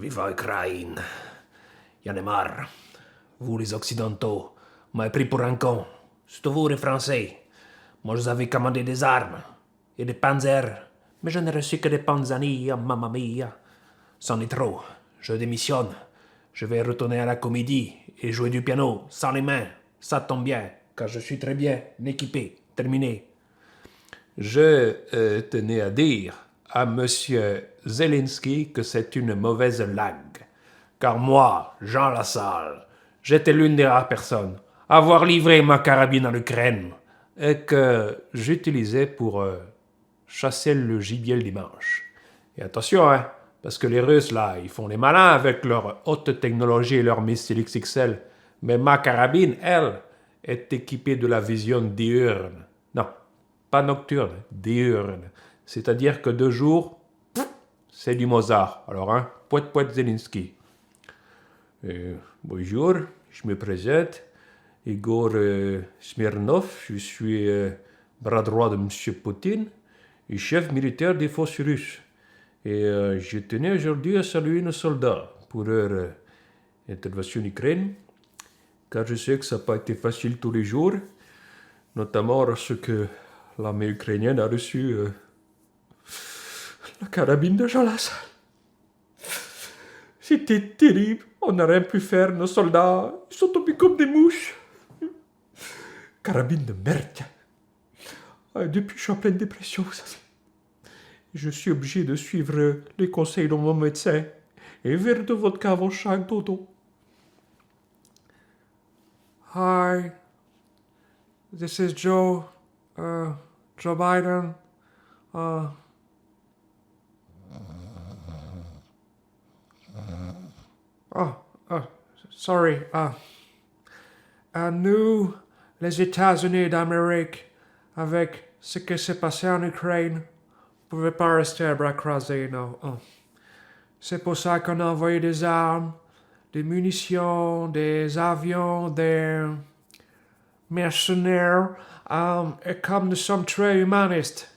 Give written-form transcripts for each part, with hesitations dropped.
Viva Ukraine. Y'en a marre. Vous, les Occidentaux, m'avez pris pour un con. C'est vous, les Français. Moi, je vous avais commandé des armes et des panzers. Mais je n'ai reçu que des panzani, mamma mia. C'en est trop. Je démissionne. Je vais retourner à la comédie et jouer du piano, sans les mains. Ça tombe bien, car je suis très bien équipé. Terminé. Je tenais à dire à Monsieur Zelensky que c'est une mauvaise langue. Car moi, Jean Lassalle, j'étais l'une des rares personnes à avoir livré ma carabine à l'Ukraine et que j'utilisais pour chasser le gibier le dimanche. Et attention, hein, parce que les Russes, là, ils font les malins avec leur haute technologie et leur missile XXL. Mais ma carabine, elle, est équipée de la vision diurne. Non, pas nocturne, diurne. C'est-à-dire que de jour, c'est du Mozart. Alors, hein, poète Zelensky. Bonjour, je me présente. Igor Smirnov, je suis bras droit de M. Poutine et chef militaire des forces russes. Et je tenais aujourd'hui à saluer nos soldats pour leur intervention en Ukraine, car je sais que ça n'a pas été facile tous les jours, notamment lorsque l'armée ukrainienne a reçu la carabine de Jean Lassalle. C'était terrible, on n'a rien pu faire, nos soldats, ils sont tombés comme des mouches. Carabine de merde. Depuis, je suis en pleine dépression, ça. Je suis obligé de suivre les conseils de mon médecin et un verre de vodka avant chaque dodo. Hi, this is Joe Biden. Sorry. Nous, les États-Unis d'Amérique, avec ce qui s'est passé en Ukraine, ne pouvez pas rester à bras croisés, non. C'est pour ça qu'on a envoyé des armes, des munitions, des avions, des mercenaires. Et comme nous sommes très humanistes,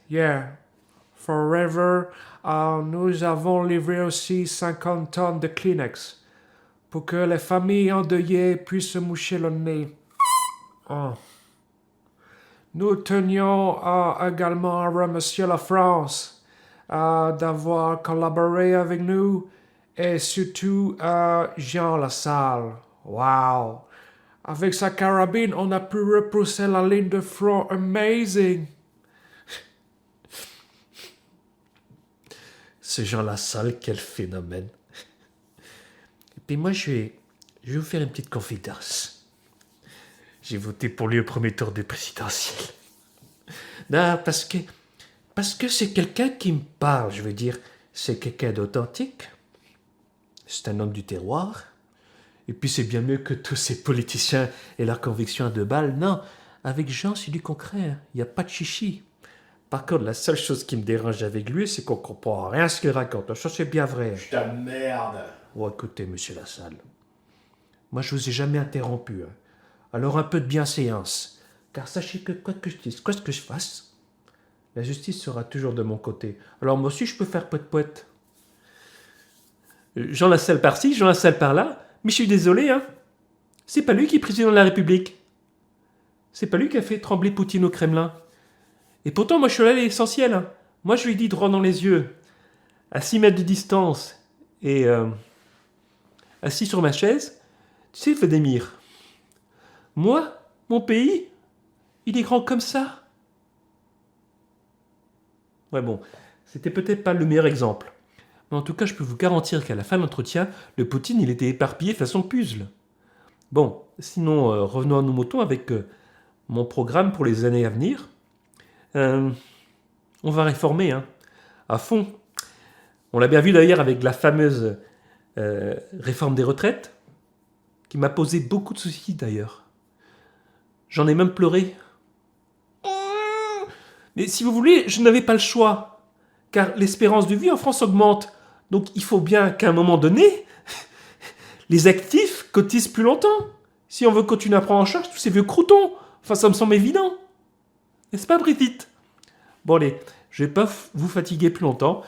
forever, nous avons livré aussi 50 tonnes de Kleenex pour que les familles endeuillées puissent se moucher le nez. Nous tenions également à remercier la France d'avoir collaboré avec nous et surtout Jean Lassalle. Wow! Avec sa carabine, on a pu repousser la ligne de front. Amazing! Ce Jean Lassalle, quel phénomène! Et puis moi, je vais vous faire une petite confidence. J'ai voté pour lui au premier tour du présidentiel. Non, parce que c'est quelqu'un qui me parle, je veux dire. C'est quelqu'un d'authentique. C'est un homme du terroir. Et puis c'est bien mieux que tous ces politiciens et leurs convictions à 2 balles. Non, avec Jean, c'est du concret. Il n'y a pas de chichi. Par contre, la seule chose qui me dérange avec lui, c'est qu'on comprend rien à ce qu'il raconte. Ça, c'est bien vrai. Je t'emmerde. Oh, écoutez, monsieur Lassalle. Moi, je vous ai jamais interrompu. Alors un peu de bienséance. Car sachez que quoi que je dise, quoi que je fasse, la justice sera toujours de mon côté. Alors moi aussi, je peux faire poète. Jean Lassalle par-ci, Jean Lassalle par-là. Mais je suis désolé, hein. C'est pas lui qui est président de la République. C'est pas lui qui a fait trembler Poutine au Kremlin. Et pourtant, moi, je suis allé à l'essentiel. Hein. Moi, je lui ai dit droit dans les yeux, à 6 mètres de distance, et assis sur ma chaise. Tu sais, Vladimir, moi, mon pays, il est grand comme ça. Ouais, bon, c'était peut-être pas le meilleur exemple. Mais en tout cas, je peux vous garantir qu'à la fin de l'entretien, le Poutine, il était éparpillé façon puzzle. Bon, sinon, revenons à nos moutons avec mon programme pour les années à venir. On va réformer, hein, à fond. On l'a bien vu d'ailleurs avec la fameuse réforme des retraites, qui m'a posé beaucoup de soucis d'ailleurs. J'en ai même pleuré. Mais si vous voulez, je n'avais pas le choix, car l'espérance de vie en France augmente. Donc il faut bien qu'à un moment donné, les actifs cotisent plus longtemps. Si on veut continuer à prendre en charge tous ces vieux croutons. Enfin, ça me semble évident. N'est-ce pas, Brigitte? Bon, allez, je vais pas vous fatiguer plus longtemps.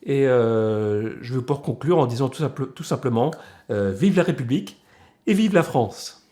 Et je veux pour conclure en disant tout simplement, vive la République et vive la France.